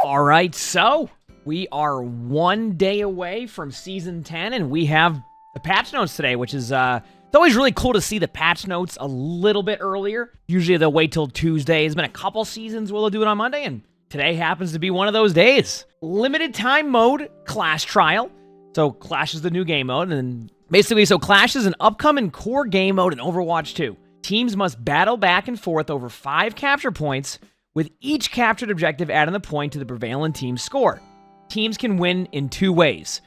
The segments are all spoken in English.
All right, so we are 1 day away from Season 10, and we have the patch notes today, which is, it's always really cool to see the patch notes a little bit earlier. Usually they'll wait till Tuesday. It's been a couple seasons where they'll do it on Monday, and today happens to be one of those days. Limited time mode, Clash Trial. So Clash is the new game mode, and basically, so Clash is an upcoming core game mode in Overwatch 2. Teams must battle back and forth over 5 capture points, with each captured objective adding the point to the prevailing team's score. Teams can win in 2 ways,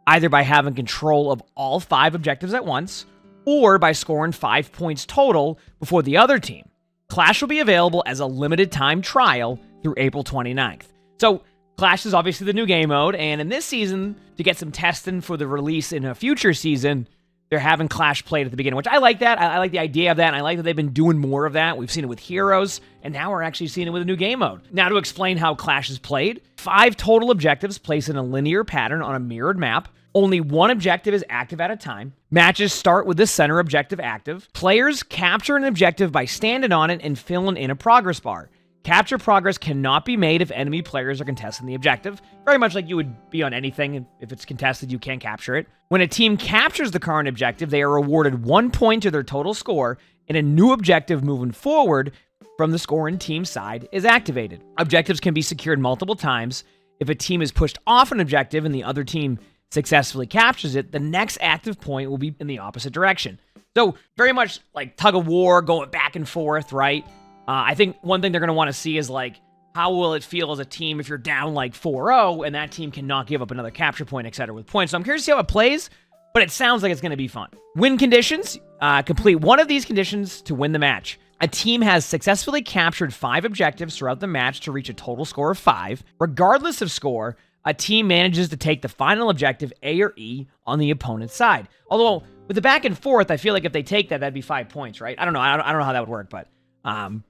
either by having control of all 5 objectives at once, or by scoring 5 points total before the other team. Clash will be available as a limited time trial through April 29th. So, Clash is obviously the new game mode, and in this season, to get some testing for the release in a future season, they're having Clash played at the beginning, which I like that. I like the idea of that, and I like that they've been doing more of that. We've seen it with Heroes, and now we're actually seeing it with a new game mode. Now to explain how Clash is played, 5 total objectives placed in a linear pattern on a mirrored map. Only 1 objective is active at a time. Matches start with the center objective active. Players capture an objective by standing on it and filling in a progress bar. Capture progress cannot be made if enemy players are contesting the objective. Very much like you would be on anything. If it's contested, you can't capture it. When a team captures the current objective, they are awarded 1 point to their total score, and a new objective moving forward from the scoring team side is activated. Objectives can be secured multiple times. If a team is pushed off an objective and the other team successfully captures it, the next active point will be in the opposite direction. So very much like tug of war, going back and forth, right? I think one thing they're going to want to see is, like, how will it feel as a team if you're down, like, 4-0, and that team cannot give up another capture point, etc. with points. So I'm curious to see how it plays, but it sounds like it's going to be fun. Win conditions. Complete one of these conditions to win the match. A team has successfully captured 5 objectives throughout the match to reach a total score of 5. Regardless of score, a team manages to take the final objective, A or E, on the opponent's side. Although, with the back and forth, I feel like if they take that, that'd be 5 points, right? I don't know. I don't know how that would work, but...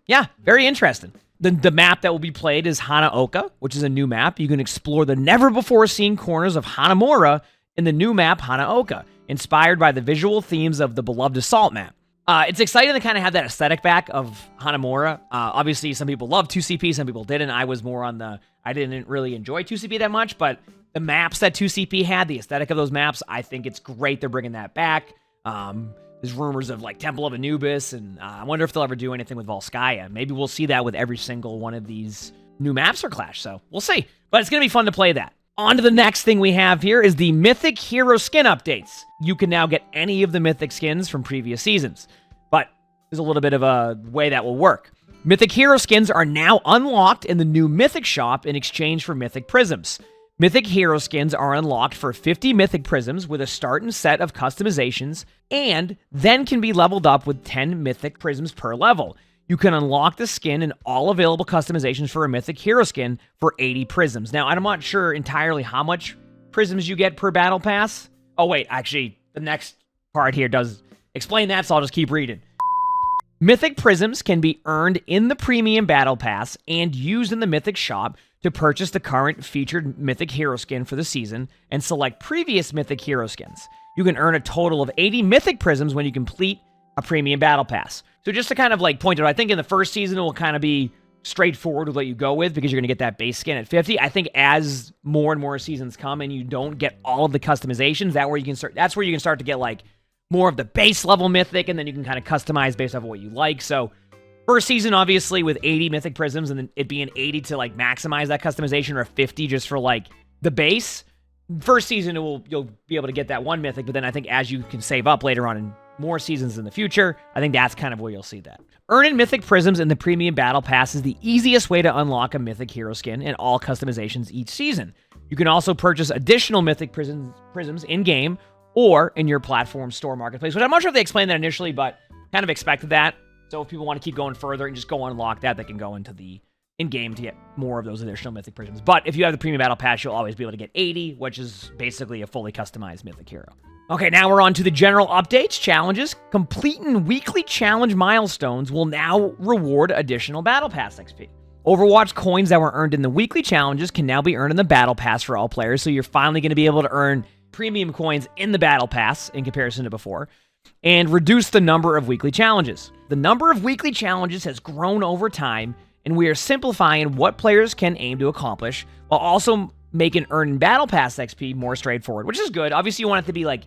yeah, very interesting. The map that will be played is Hanaoka, which is a new map. You can explore the never-before-seen corners of Hanamura in the new map Hanaoka, inspired by the visual themes of the beloved Assault map. It's exciting to kind of have that aesthetic back of Hanamura. Obviously, some people love 2CP, some people didn't. I was more on the... I didn't really enjoy 2CP that much, but the maps that 2CP had, the aesthetic of those maps, I think it's great they're bringing that back. There's rumors of, like, Temple of Anubis, and I wonder if they'll ever do anything with Volskaya. Maybe we'll see that with every single one of these new maps for Clash, so we'll see. But it's going to be fun to play that. On to the next thing we have here is the Mythic Hero skin updates. You can now get any of the Mythic skins from previous seasons, but there's a little bit of a way that will work. Mythic Hero skins are now unlocked in the new Mythic Shop in exchange for Mythic Prisms. Mythic Hero skins are unlocked for 50 Mythic Prisms with a starting set of customizations, and then can be leveled up with 10 Mythic Prisms per level. You can unlock the skin and all available customizations for a Mythic Hero skin for 80 Prisms. Now, I'm not sure entirely how much Prisms you get per Battle Pass. Oh, wait, actually, the next part here does explain that, so I'll just keep reading. Mythic Prisms can be earned in the Premium Battle Pass and used in the Mythic Shop to purchase the current featured Mythic Hero skin for the season and select previous Mythic Hero skins. You can earn a total of 80 Mythic Prisms when you complete a Premium Battle Pass. So just to kind of like point it out, I think in the first season it will kind of be straightforward with what you go with because you're going to get that base skin at 50. I think as more and more seasons come and you don't get all of the customizations, that's where you can start to get like more of the base level Mythic, and then you can kind of customize based off of what you like. So first season, obviously, with 80 Mythic Prisms, and then it being 80 to, like, maximize that customization, or 50 just for, like, the base. First season, you'll be able to get that 1 Mythic, but then I think as you can save up later on in more seasons in the future, I think that's kind of where you'll see that. Earning Mythic Prisms in the Premium Battle Pass is the easiest way to unlock a Mythic Hero skin and all customizations each season. You can also purchase additional Mythic Prisms in-game or in your platform store marketplace, which I'm not sure if they explained that initially, but kind of expected that. So if people want to keep going further and just go unlock that, they can go into the in-game to get more of those additional Mythic Prisms. But if you have the Premium Battle Pass, you'll always be able to get 80, which is basically a fully customized Mythic Hero. Okay, now we're on to the general updates, challenges. Completing weekly challenge milestones will now reward additional Battle Pass XP. Overwatch coins that were earned in the weekly challenges can now be earned in the Battle Pass for all players, so you're finally going to be able to earn premium coins in the Battle Pass in comparison to before, and reduce the number of weekly challenges. The number of weekly challenges has grown over time, and we are simplifying what players can aim to accomplish while also making earn Battle Pass XP more straightforward, which is good. Obviously, you want it to be like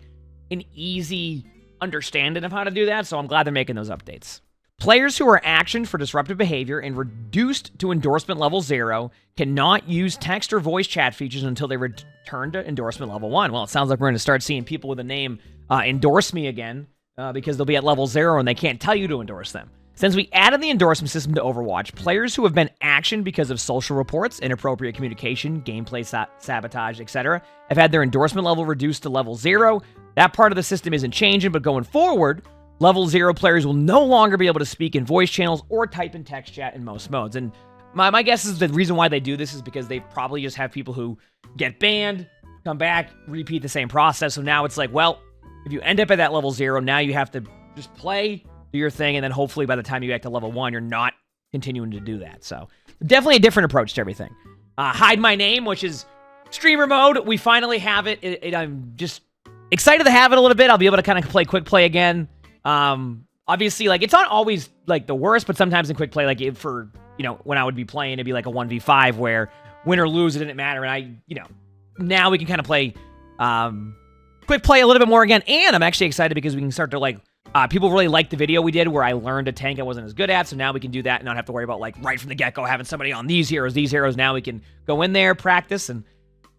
an easy understanding of how to do that, so I'm glad they're making those updates. Players who are actioned for disruptive behavior and reduced to endorsement level 0 cannot use text or voice chat features until they return to endorsement level 1. Well, it sounds like we're going to start seeing people with a name endorse me again because they'll be at level 0 and they can't tell you to endorse them. Since we added the endorsement system to Overwatch, players who have been actioned because of social reports, inappropriate communication, gameplay sabotage, etc., have had their endorsement level reduced to level 0. That part of the system isn't changing, but going forward, level 0 players will no longer be able to speak in voice channels or type in text chat in most modes. And my guess is the reason why they do this is because they probably just have people who get banned, come back, repeat the same process. So now it's like, well, if you end up at that level 0, now you have to just play, do your thing, and then hopefully by the time you get to level 1, you're not continuing to do that. So definitely a different approach to everything. Hide my name, which is streamer mode. We finally have it. I'm just excited to have it a little bit. I'll be able to kind of play quick play again. Obviously, like, it's not always, like, the worst, but sometimes in quick play, like, for, you know, when I would be playing, it'd be like a 1v5 where win or lose, it didn't matter, and now we can kind of play, quick play a little bit more again, and I'm actually excited because we can start to, like, people really liked the video we did where I learned a tank I wasn't as good at, so now we can do that and not have to worry about, like, right from the get-go having somebody on these heroes. Now we can go in there, practice, and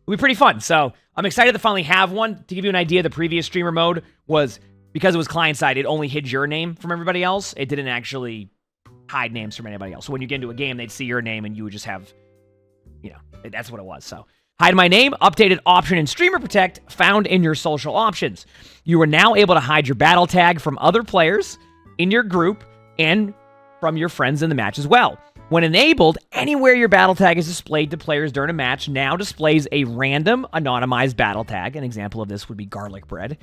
it'll be pretty fun. So I'm excited to finally have one. To give you an idea, the previous streamer mode was, because it was client-side, it only hid your name from everybody else. It didn't actually hide names from anybody else. So when you get into a game, they'd see your name and you would just have, that's what it was. So hide my name, updated option in Streamer Protect, found in your social options. You are now able to hide your battle tag from other players in your group and from your friends in the match as well. When enabled, anywhere your battle tag is displayed to players during a match now displays a random anonymized battle tag. An example of this would be garlic bread,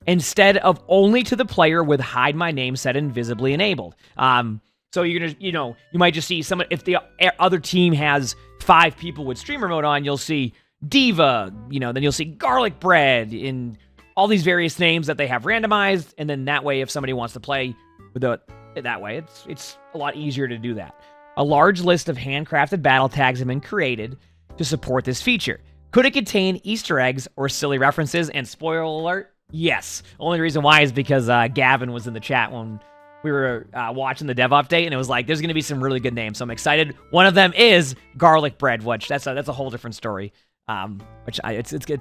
instead of only to the player with hide my name set invisibly enabled. So you're gonna, you might just see someone, if the other team has 5 people with streamer mode on, you'll see Diva, then you'll see garlic bread in all these various names that they have randomized, and then that way, if somebody wants to play with that way, it's a lot easier to do that. A large list of handcrafted battle tags have been created to support this feature. Could it contain Easter eggs or silly references? And spoiler alert, yes. Only reason why is because Gavin was in the chat when we were watching the dev update, and it was like, there's going to be some really good names, so I'm excited. One of them is garlic bread, which that's a whole different story. It's good.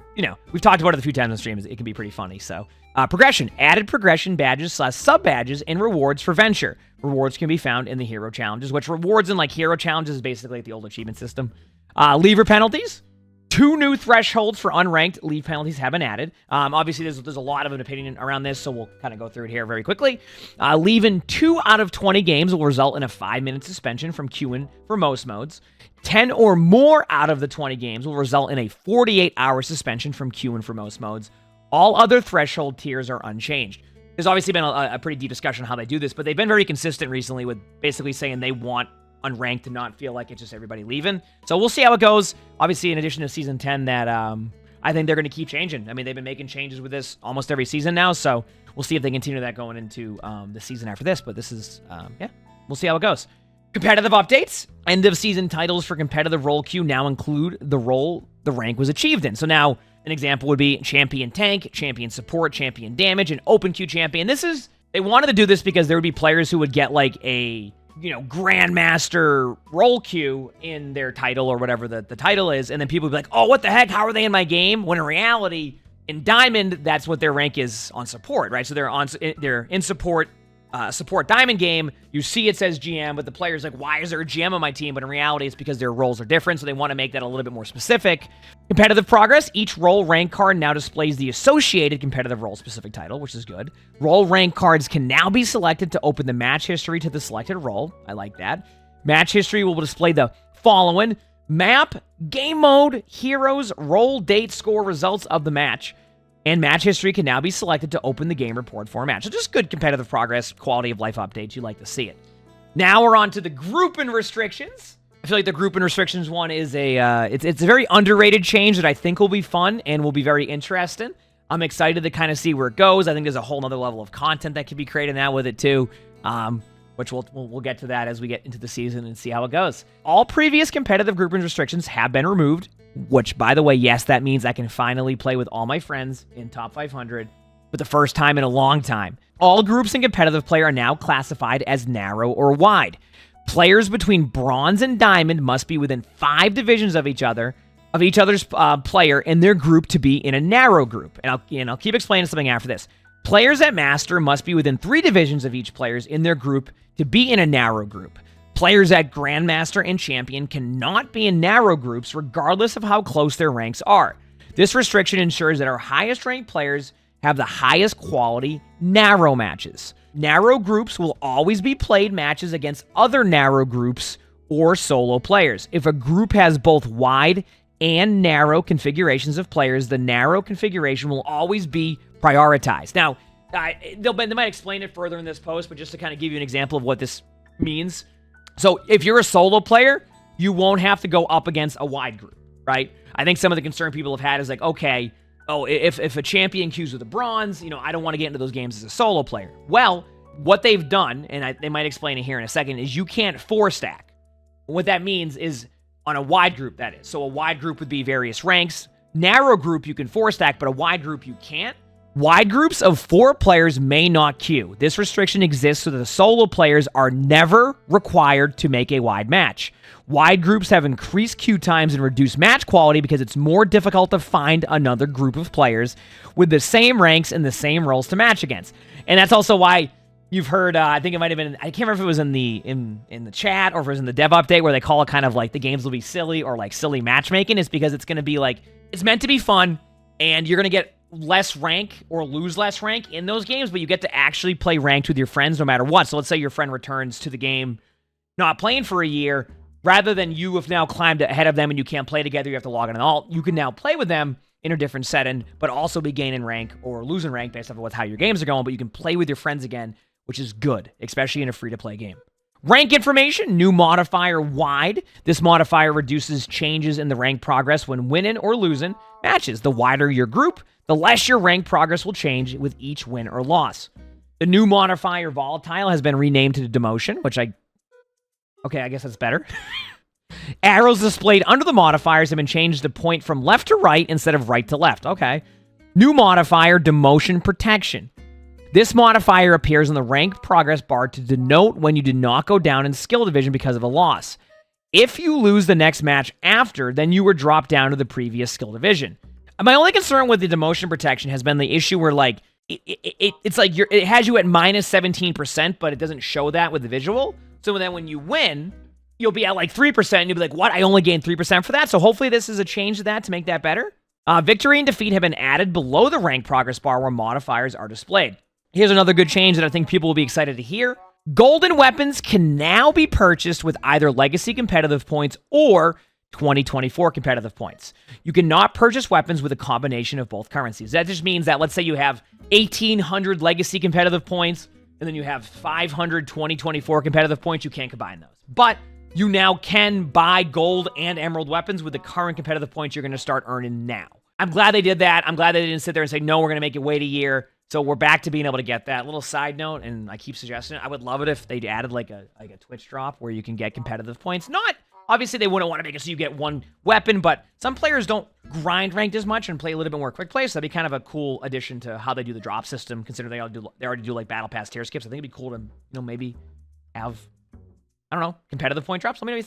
We've talked about it a few times on streams. It can be pretty funny. So, progression. Added progression badges / sub-badges and rewards for Venture. Rewards can be found in the hero challenges, which rewards in, like, hero challenges is basically like the old achievement system. Leaver penalties. 2 new thresholds for unranked leave penalties have been added. Obviously, there's a lot of an opinion around this, so we'll kind of go through it here very quickly. Leaving 2 out of 20 games will result in a 5-minute suspension from queuing for most modes. 10 or more out of the 20 games will result in a 48-hour suspension from queuing for most modes. All other threshold tiers are unchanged. There's obviously been a pretty deep discussion on how they do this, but they've been very consistent recently with basically saying they want unranked to not feel like it's just everybody leaving. So we'll see how it goes. Obviously, in addition to Season 10, that I think they're going to keep changing. I mean, they've been making changes with this almost every season now, so we'll see if they continue that going into the season after this. But this is, we'll see how it goes. Competitive updates. End of season titles for competitive role queue now include the role the rank was achieved in. So now an example would be champion tank, champion support, champion damage, and open queue champion. They wanted to do this because there would be players who would get like a, grandmaster role queue in their title or whatever the title is, and then people would be like, oh, what the heck, how are they in my game? When in reality, in Diamond, that's what their rank is on support, right? So they're in support Diamond game. You see it says GM, but the player's like, why is there a GM on my team? But in reality, it's because their roles are different, so they want to make that a little bit more specific. Competitive progress. Each role rank card now displays the associated competitive role-specific title, which is good. Role rank cards can now be selected to open the match history to the selected role. I like that. Match history will display the following: map, game mode, heroes, role, date, score, results of the match. And match history can now be selected to open the game report for a match. So just good competitive progress, quality of life updates. You like to see it. Now we're on to the grouping restrictions. I feel like the grouping restrictions one is it's a very underrated change that I think will be fun and will be very interesting. I'm excited to kind of see where it goes. I think there's a whole nother level of content that can be created now with it too. which we'll get to that as we get into the season and see how it goes. All previous competitive grouping restrictions have been removed, which, by the way, yes, that means I can finally play with all my friends in top 500 for the first time in a long time. All groups in competitive play are now classified as narrow or wide. Players between bronze and diamond must be within 5 divisions of each other's player in their group to be in a narrow group. And I'll keep explaining something after this. Players at Master must be within 3 divisions of each players in their group to be in a narrow group. Players at Grandmaster and Champion cannot be in narrow groups regardless of how close their ranks are. This restriction ensures that our highest ranked players have the highest quality narrow matches. Narrow groups will always be played matches against other narrow groups or solo players. If a group has both wide and narrow configurations of players, the narrow configuration will always be prioritized. Now, they might explain it further in this post, but just to kind of give you an example of what this means. So if you're a solo player, you won't have to go up against a wide group, right? I think some of the concern people have had is like, okay, if a champion queues with a bronze, I don't want to get into those games as a solo player. Well, what they've done, and they might explain it here in a second, is you can't 4-stack. What that means is on a wide group, that is. So a wide group would be various ranks. Narrow group, you can 4-stack, but a wide group, you can't. Wide groups of 4 players may not queue. This restriction exists so that the solo players are never required to make a wide match. Wide groups have increased queue times and reduced match quality because it's more difficult to find another group of players with the same ranks and the same roles to match against. And that's also why you've heard, I think it might have been, I can't remember if it was in the chat or if it was in the dev update where they call it kind of like the games will be silly or like silly matchmaking. It's because it's going to be like, it's meant to be fun and you're going to get less rank or lose less rank in those games, but you get to actually play ranked with your friends no matter what. So let's say your friend returns to the game not playing for a year, rather than you have now climbed ahead of them and you can't play together, you have to log in and all, you can now play with them in a different setting, but also be gaining rank or losing rank based off of how your games are going, but you can play with your friends again, which is good, especially in a free-to-play game. Rank information, new modifier wide. This modifier reduces changes in the rank progress when winning or losing matches. The wider your group, the less your rank progress will change with each win or loss. The new modifier volatile has been renamed to demotion, which I guess that's better. Arrows displayed under the modifiers have been changed to point from left to right instead of right to left. Okay. New modifier, demotion protection. This modifier appears on the rank progress bar to denote when you did not go down in skill division because of a loss. If you lose the next match after, then you were dropped down to the previous skill division. My only concern with the demotion protection has been the issue where, like, it's like it has you at minus 17%, but it doesn't show that with the visual. So then when you win, you'll be at like 3%, and you'll be like, what? I only gained 3% for that? So hopefully this is a change to that to make that better. Victory and defeat have been added below the rank progress bar where modifiers are displayed. Here's another good change that I think people will be excited to hear. Golden weapons can now be purchased with either Legacy competitive points or 2024 competitive points. You cannot purchase weapons with a combination of both currencies. That just means that, let's say you have 1,800 Legacy competitive points, and then you have 500 2024 competitive points, you can't combine those. But you now can buy gold and emerald weapons with the current competitive points you're going to start earning now. I'm glad they did that. I'm glad they didn't sit there and say, no, we're going to make you wait a year. So we're back to being able to get that. Little side note, and I keep suggesting it, I would love it if they added like a Twitch drop where you can get competitive points. Not, obviously they wouldn't want to make it so you get one weapon, but some players don't grind ranked as much and play a little bit more quick play, so that'd be kind of a cool addition to how they do the drop system, considering they already do like battle pass tier skips. I think it'd be cool to, maybe have, I don't know, competitive point drops. Let me know what you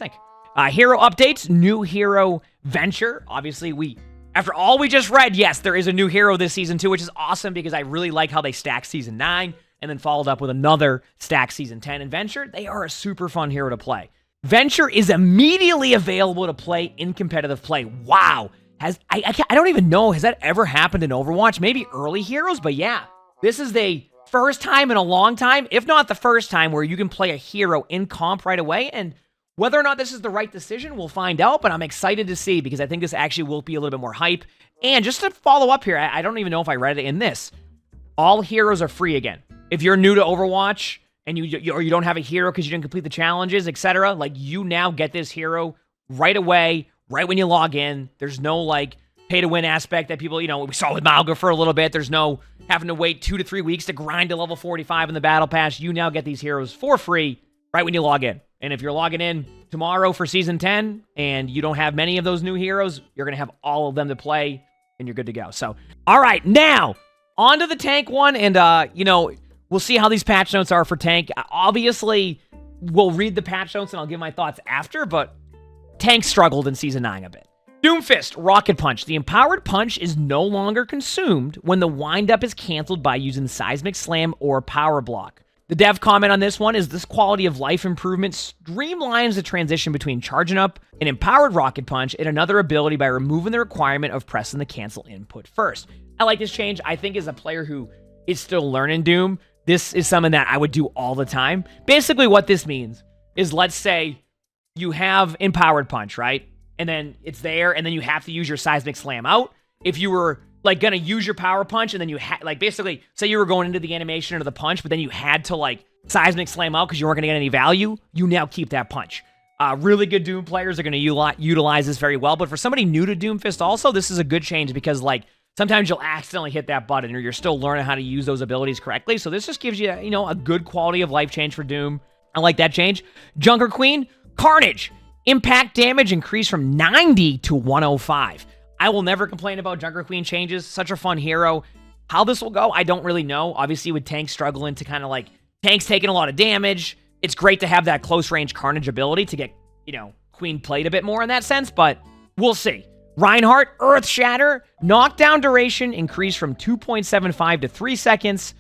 think. Hero updates, new hero venture. Obviously, after all we just read, yes, there is a new hero this season too, which is awesome because I really like how they stacked Season 9 and then followed up with another stack Season 10. And Venture, they are a super fun hero to play. Venture is immediately available to play in competitive play. Wow. I don't even know, has that ever happened in Overwatch? Maybe early heroes, but yeah. This is the first time in a long time, if not the first time, where you can play a hero in comp right away. And whether or not this is the right decision, we'll find out, but I'm excited to see because I think this actually will be a little bit more hype. And just to follow up here, I don't even know if I read it in this. All heroes are free again. If you're new to Overwatch and you don't have a hero because you didn't complete the challenges, etc., like you now get this hero right away, right when you log in. There's no like pay to win aspect that people, we saw with Malga for a little bit. There's no having to wait 2 to 3 weeks to grind to level 45 in the Battle Pass, you now get these heroes for free right when you log in. And if you're logging in tomorrow for Season 10 and you don't have many of those new heroes, you're going to have all of them to play and you're good to go. So, all right, now, on to the tank one. And, we'll see how these patch notes are for tank. Obviously, we'll read the patch notes and I'll give my thoughts after, but tank struggled in Season 9 a bit. Doomfist, Rocket Punch. The empowered punch is no longer consumed when the windup is canceled by using Seismic Slam or Power Block. The dev comment on this one is this quality of life improvement streamlines the transition between charging up an empowered Rocket Punch and another ability by removing the requirement of pressing the cancel input first. I like this change. I think as a player who is still learning Doom, this is something that I would do all the time. Basically what this means is, let's say you have empowered punch, right? And then it's there, and then you have to use your Seismic Slam out. If you were gonna use your power punch, and then you had basically say you were going into the animation or the punch, but then you had to Seismic Slam out because you weren't gonna get any value, you now keep that punch. Really good Doom players are gonna utilize this very well, but for somebody new to Doomfist also, this is a good change because sometimes you'll accidentally hit that button or you're still learning how to use those abilities correctly. So this just gives you, a good quality of life change for Doom. I like that change. Junker Queen, Carnage. Impact damage increased from 90 to 105. I will never complain about Junker Queen changes. Such a fun hero. How this will go, I don't really know. Obviously, with tanks struggling to kind of tanks taking a lot of damage, it's great to have that close range Carnage ability to get, Queen played a bit more in that sense, but we'll see. Reinhardt, Earth Shatter. Knockdown duration increased from 2.75 to 3 seconds,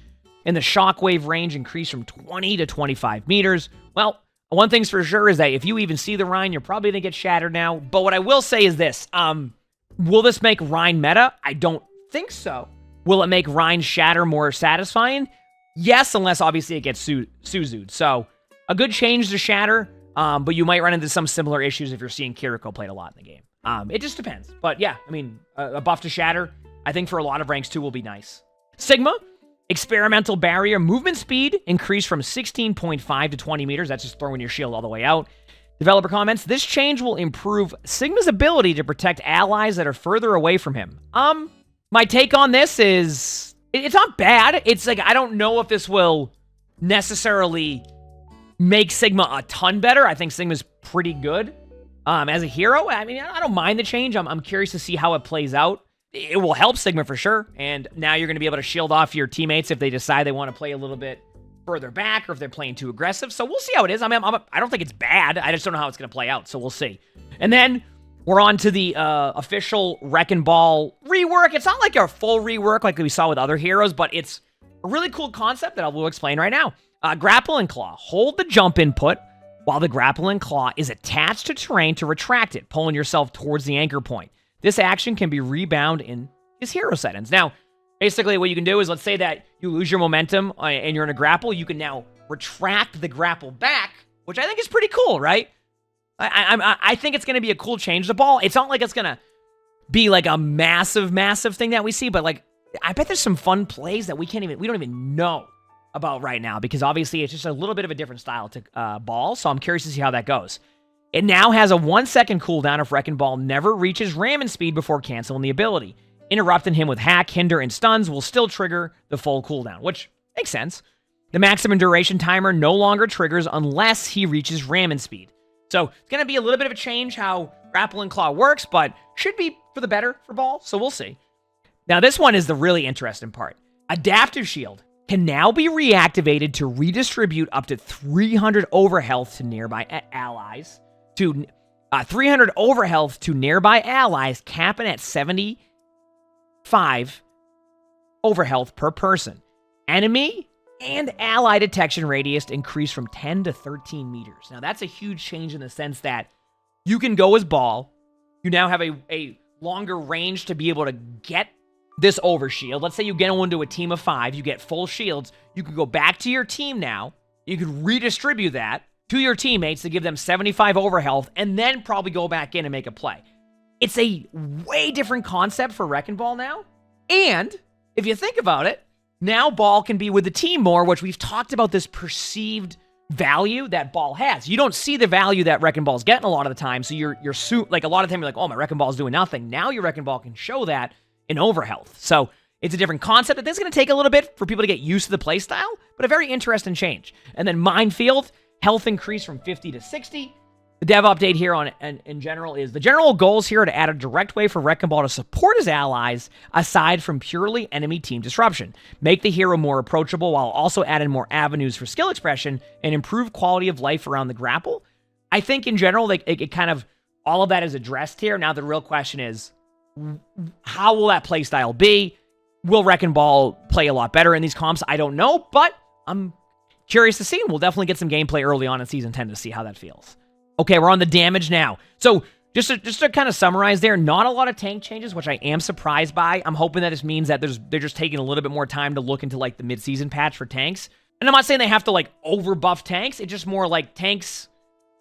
and the shockwave range increased from 20 to 25 meters. Well, one thing's for sure is that if you even see the Rein, you're probably going to get shattered now. But what I will say is this. Will this make Rein meta? I don't think so. Will it make Rein Shatter more satisfying? Yes, unless obviously it gets Suzu'd. So, a good change to Shatter, but you might run into some similar issues if you're seeing Kiriko played a lot in the game. It just depends. But yeah, a buff to Shatter, I think for a lot of ranks too will be nice. Sigma, Experimental Barrier. Movement speed increased from 16.5 to 20 meters. That's just throwing your shield all the way out. Developer comments, this change will improve Sigma's ability to protect allies that are further away from him. My take on this is, it's not bad. It's I don't know if this will necessarily make Sigma a ton better. I think Sigma's pretty good as a hero. I don't mind the change. I'm curious to see how it plays out. It will help Sigma for sure. And now you're going to be able to shield off your teammates if they decide they want to play a little bit further back or if they're playing too aggressive. So we'll see how it is. I don't think it's bad. I just don't know how it's going to play out. So we'll see. And then we're on to the official Wrecking Ball rework. It's not like a full rework like we saw with other heroes, but it's a really cool concept that I will explain right now. Grapple and Claw. Hold the jump input while the Grapple and Claw is attached to terrain to retract it, pulling yourself towards the anchor point. This action can be rebound in his hero settings. Now, basically what you can do is, let's say that you lose your momentum and you're in a grapple, you can now retract the grapple back, which I think is pretty cool, right? I think it's going to be a cool change to ball. It's not like it's going to be a massive thing that we see, but I bet there's some fun plays that we don't even know about right now, because obviously it's just a little bit of a different style to ball, so I'm curious to see how that goes. It now has a 1 second cooldown if Wrecking Ball never reaches ramming speed before canceling the ability. Interrupting him with Hack, Hinder, and Stuns will still trigger the full cooldown, which makes sense. The maximum duration timer no longer triggers unless he reaches ramming speed. So it's going to be a little bit of a change how Grapple and Claw works, but should be for the better for Ball, so we'll see. Now this one is the really interesting part. Adaptive Shield can now be reactivated to redistribute up to 300 overhealth to nearby allies. 300 overhealth to nearby allies, capping at 75 overhealth per person. Enemy and ally detection radius increase from 10 to 13 meters. Now, that's a huge change in the sense that you can go as Ball. You now have a longer range to be able to get this overshield. Let's say you get into a team of 5. You get full shields. You can go back to your team now. You could redistribute that to your teammates to give them 75 overhealth and then probably go back in and make a play. It's a way different concept for Wrecking Ball now. And if you think about it, now Ball can be with the team more, which we've talked about this perceived value that Ball has. You don't see the value that Wrecking Ball's getting a lot of the time, so you're a lot of time you're like, oh, my Wrecking Ball's doing nothing. Now your Wrecking Ball can show that in overhealth. So It's a different concept. This is going to take a little bit for people to get used to the playstyle, but a very interesting change. And then Minefield, health increase from 50 to 60. The dev update here on in general is the general goals here are to add a direct way for Wrecking Ball to support his allies aside from purely enemy team disruption. Make the hero more approachable while also adding more avenues for skill expression and improve quality of life around the grapple. I think in general, like it kind of, all of that is addressed here. Now the real question is, how will that playstyle be? Will Wrecking Ball play a lot better in these comps? I don't know, but I'm curious to see. We'll definitely get some gameplay early on in Season 10 to see how that feels. Okay, we're on the damage now. So just to kind of summarize there, not a lot of tank changes, which I am surprised by. I'm hoping that this means that they're just taking a little bit more time to look into like the mid-season patch for tanks. And I'm not saying they have to like over-buff tanks. It's just more like tanks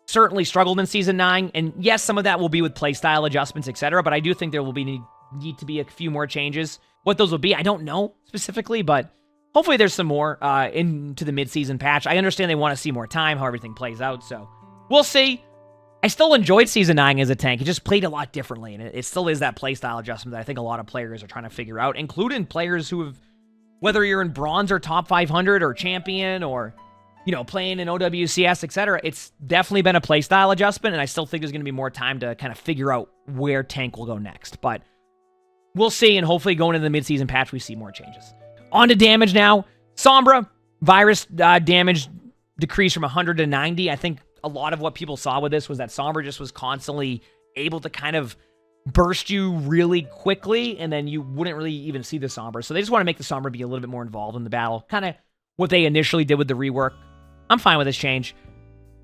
certainly struggled in Season 9. And yes, some of that will be with playstyle adjustments, etc. But I do think there will be need to be a few more changes. What those will be, I don't know specifically, but hopefully there's some more into the mid-season patch. I understand they want to see more time, how everything plays out, so we'll see. I still enjoyed Season 9 as a tank. It just played a lot differently, and it still is that playstyle adjustment that I think a lot of players are trying to figure out, including players who have, whether you're in Bronze or Top 500 or Champion or, you know, playing in OWCS, etc. It's definitely been a playstyle adjustment, and I still think there's going to be more time to kind of figure out where tank will go next, but we'll see, and hopefully going into the mid-season patch, we see more changes. On to damage now. Sombra, virus damage decreased from 100 to 90. I think a lot of what people saw with this was that Sombra just was constantly able to kind of burst you really quickly, and then you wouldn't really even see the Sombra. So they just want to make the Sombra be a little bit more involved in the battle. Kind of what they initially did with the rework. I'm fine with this change.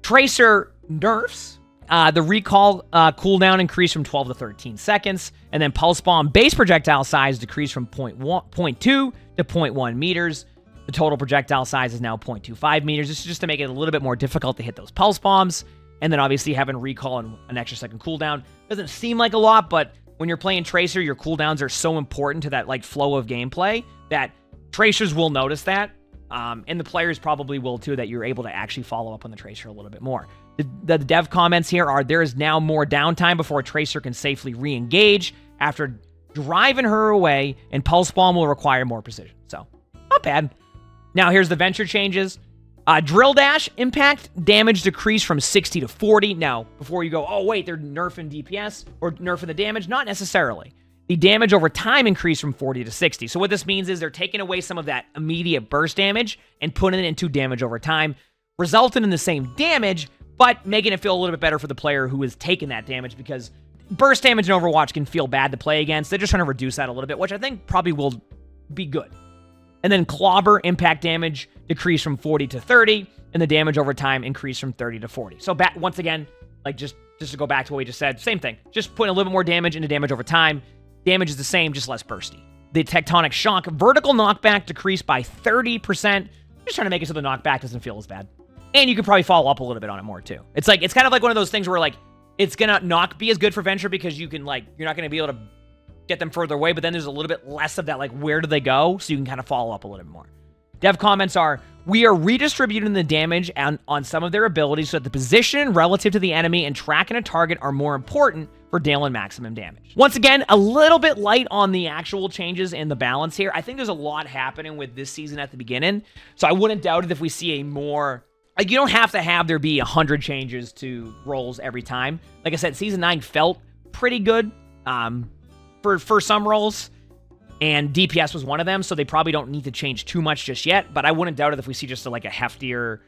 Tracer nerfs. The recall cooldown increased from 12 to 13 seconds. And then Pulse Bomb base projectile size decreased from 0.2 to 0.1 meters. The total projectile size is now 0.25 meters. This is just to make it a little bit more difficult to hit those Pulse Bombs. And then obviously having recall and an extra second cooldown. Doesn't seem like a lot, but when you're playing Tracer, your cooldowns are so important to that like flow of gameplay that Tracers will notice that. And the players probably will too, that you're able to actually follow up on the Tracer a little bit more. The dev comments here are, there is now more downtime before a Tracer can safely re-engage after driving her away, and Pulse Bomb will require more precision. So, not bad. Now here's the Venture changes. Drill Dash impact damage decreased from 60 to 40. Now, before you go, oh wait, they're nerfing DPS or nerfing the damage, not necessarily. The damage over time increased from 40 to 60. So what this means is they're taking away some of that immediate burst damage and putting it into damage over time, resulting in the same damage, but making it feel a little bit better for the player who is taking that damage, because burst damage in Overwatch can feel bad to play against. They're just trying to reduce that a little bit, which I think probably will be good. And then Clobber impact damage decreased from 40 to 30, and the damage over time increased from 30 to 40. So back once again, like just to go back to what we just said, same thing. Just putting a little bit more damage into damage over time. Damage is the same, just less bursty. The Tectonic Shock vertical knockback decreased by 30%. Just trying to make it so the knockback doesn't feel as bad. And you can probably follow up a little bit on it more too. It's like, it's kind of like one of those things where like, it's gonna not be as good for Venture because you can like, you're not gonna be able to get them further away, but then there's a little bit less of that, like where do they go? So you can kind of follow up a little bit more. Dev comments are, we are redistributing the damage on some of their abilities so that the position relative to the enemy and tracking a target are more important for dealing maximum damage. Once again, a little bit light on the actual changes in the balance here. I think there's a lot happening with this season at the beginning, so I wouldn't doubt it if we see a more... Like, you don't have to have there be 100 changes to roles every time. Like I said, Season 9 felt pretty good for some roles, and DPS was one of them, so they probably don't need to change too much just yet, but I wouldn't doubt it if we see just a heftier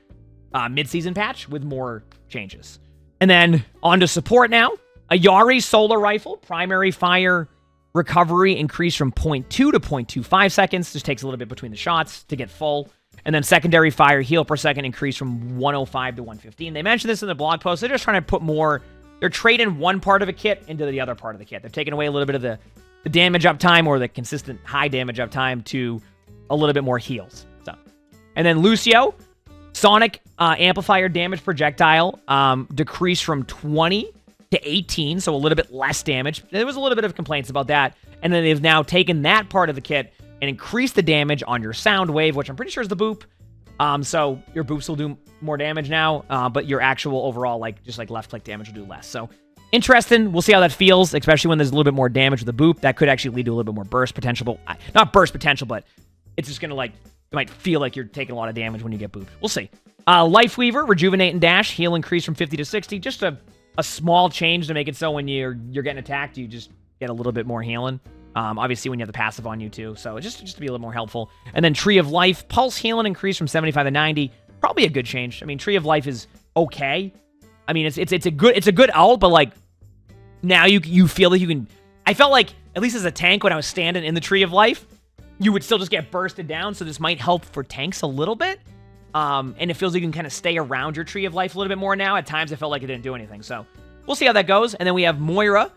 mid-season patch with more changes. And then, on to support now. A Yari solar rifle, primary fire recovery increased from 0.2 to 0.25 seconds. Just takes a little bit between the shots to get full. And then secondary fire heal per second increased from 105 to 115. They mentioned this in the blog post. They're just trying to put more... They're trading one part of a kit into the other part of the kit. They're taking away a little bit of the damage uptime or the consistent high damage uptime to a little bit more heals. So, and then Lucio, Sonic amplifier damage projectile decreased from 20 to 18, so a little bit less damage. There was a little bit of complaints about that. And then they've now taken that part of the kit and increased the damage on your sound wave, which I'm pretty sure is the boop. So your boops will do more damage now, but your actual overall, just left click damage will do less. So Interesting. We'll see how that feels, especially when there's a little bit more damage with the boop. That could actually lead to a little bit more burst potential. But not burst potential, but it's just going to, like, it might feel like you're taking a lot of damage when you get booped. We'll see. Life Weaver, Rejuvenate and Dash, heal increase from 50 to 60. Just a small change to make it so when you're getting attacked, you just get a little bit more healing. Obviously, when you have the passive on you, too. So just to be a little more helpful. And then Tree of Life, Pulse healing increase from 75 to 90. Probably a good change. I mean, Tree of Life is okay. I mean, it's a good ult, but, like, now you feel that you can... I felt like, at least as a tank, when I was standing in the Tree of Life, you would still just get bursted down, so this might help for tanks a little bit. And it feels like you can kind of stay around your Tree of Life a little bit more now. At times, it felt like it didn't do anything, so we'll see how that goes. And then we have Moira.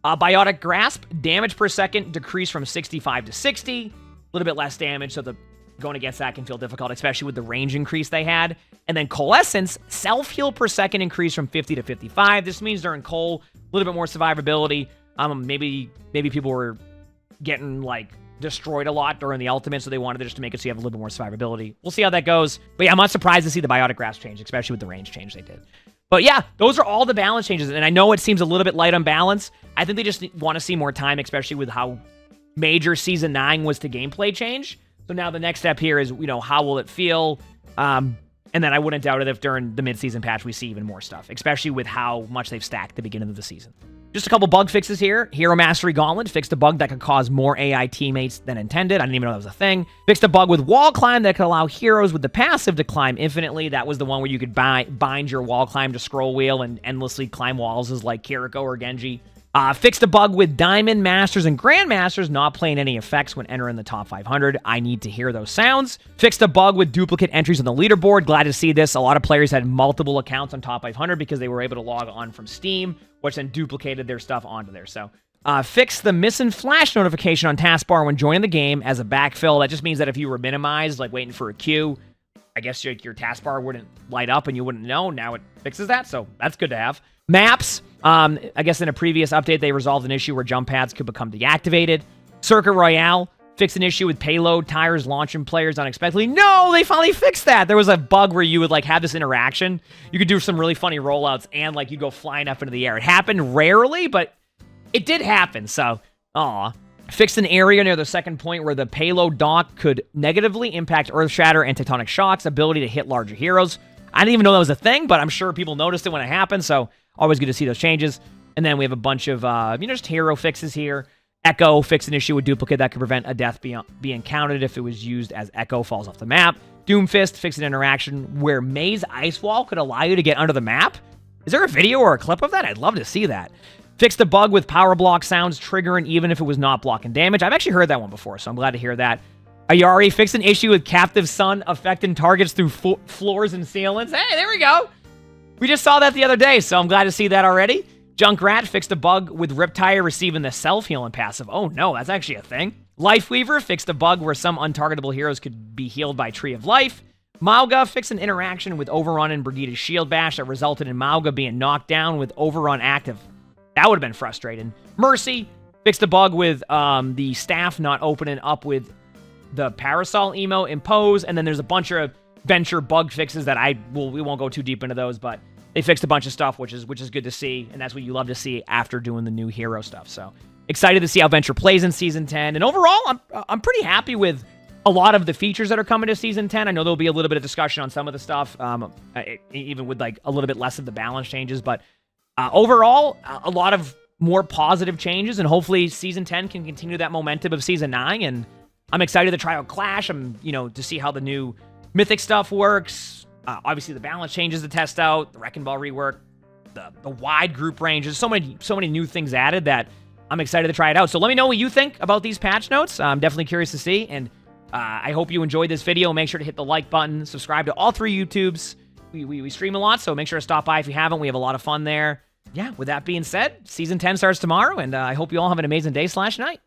Biotic Grasp, damage per second decreased from 65 to 60. A little bit less damage, so going against that can feel difficult, especially with the range increase they had. And then Coalescence, self-heal per second increased from 50 to 55. This means during Coal, a little bit more survivability. Maybe people were getting, like, destroyed a lot during the ultimate, so they wanted to just to make it so you have a little bit more survivability. We'll see how that goes. But yeah, I'm not surprised to see the Biotic Grasp change, especially with the range change they did. But yeah, those are all the balance changes, and I know it seems a little bit light on balance. I think they just want to see more time, especially with how major Season 9 was to gameplay change. So now the next step here is, how will it feel? And then I wouldn't doubt it if during the mid-season patch we see even more stuff, especially with how much they've stacked at the beginning of the season. Just a couple bug fixes here. Hero Mastery Gauntlet fixed a bug that could cause more AI teammates than intended. I didn't even know that was a thing. Fixed a bug with Wall Climb that could allow heroes with the passive to climb infinitely. That was the one where you could bind your Wall Climb to scroll wheel and endlessly climb walls as like Kiriko or Genji. Fixed a bug with Diamond Masters and Grandmasters not playing any effects when entering the top 500. I need to hear those sounds. Fixed a bug with duplicate entries on the leaderboard. Glad to see this. A lot of players had multiple accounts on top 500 because they were able to log on from Steam, which then duplicated their stuff onto there. So, fixed the missing flash notification on taskbar when joining the game as a backfill. That just means that if you were minimized, like waiting for a queue, I guess your taskbar wouldn't light up and you wouldn't know. Now it fixes that, so that's good to have. Maps, I guess in a previous update, they resolved an issue where jump pads could become deactivated. Circuit Royale fixed an issue with payload tires launching players unexpectedly. No, they finally fixed that. There was a bug where you would like have this interaction. You could do some really funny rollouts and like you go flying up into the air. It happened rarely, but it did happen. So, aw. Fixed an area near the second point where the payload dock could negatively impact Earth Shatter and Tectonic Shock's ability to hit larger heroes. I didn't even know that was a thing, but I'm sure people noticed it when it happened, so always good to see those changes. And then we have a bunch of, just hero fixes here. Echo fixed an issue with duplicate that could prevent a death being counted if it was used as Echo falls off the map. Doomfist fixed an interaction where Maze Ice Wall could allow you to get under the map. Is there a video or a clip of that? I'd love to see that. Fixed a bug with power block sounds triggering even if it was not blocking damage. I've actually heard that one before, so I'm glad to hear that. Ayari fixed an issue with Captive Sun affecting targets through floors and ceilings. Hey, there we go. We just saw that the other day, so I'm glad to see that already. Junkrat fixed a bug with Riptire receiving the self-healing passive. Oh no, that's actually a thing. Lifeweaver fixed a bug where some untargetable heroes could be healed by Tree of Life. Mauga fixed an interaction with Overrun and Brigida's Shield Bash that resulted in Mauga being knocked down with Overrun active. That would have been frustrating. Mercy fixed a bug with the staff not opening up with the Parasol emote impose, and then there's a bunch of venture bug fixes that we won't go too deep into those, but they fixed a bunch of stuff, which is good to see, and that's what you love to see after doing the new hero stuff. So excited to see how Venture plays in Season 10, and overall, I'm pretty happy with a lot of the features that are coming to Season 10. I know there'll be a little bit of discussion on some of the stuff, even with like a little bit less of the balance changes, but overall, a lot of more positive changes, and hopefully Season 10 can continue that momentum of Season 9, and I'm excited to try out Clash. To see how the new Mythic stuff works. Obviously, the balance changes to test out, the Wrecking Ball rework, the wide group range. There's so many new things added that I'm excited to try it out. So let me know what you think about these patch notes. I'm definitely curious to see, and I hope you enjoyed this video. Make sure to hit the like button, subscribe to all 3 YouTubes. We stream a lot, so make sure to stop by if you haven't. We have a lot of fun there. Yeah, with that being said, Season 10 starts tomorrow, and I hope you all have an amazing day/night.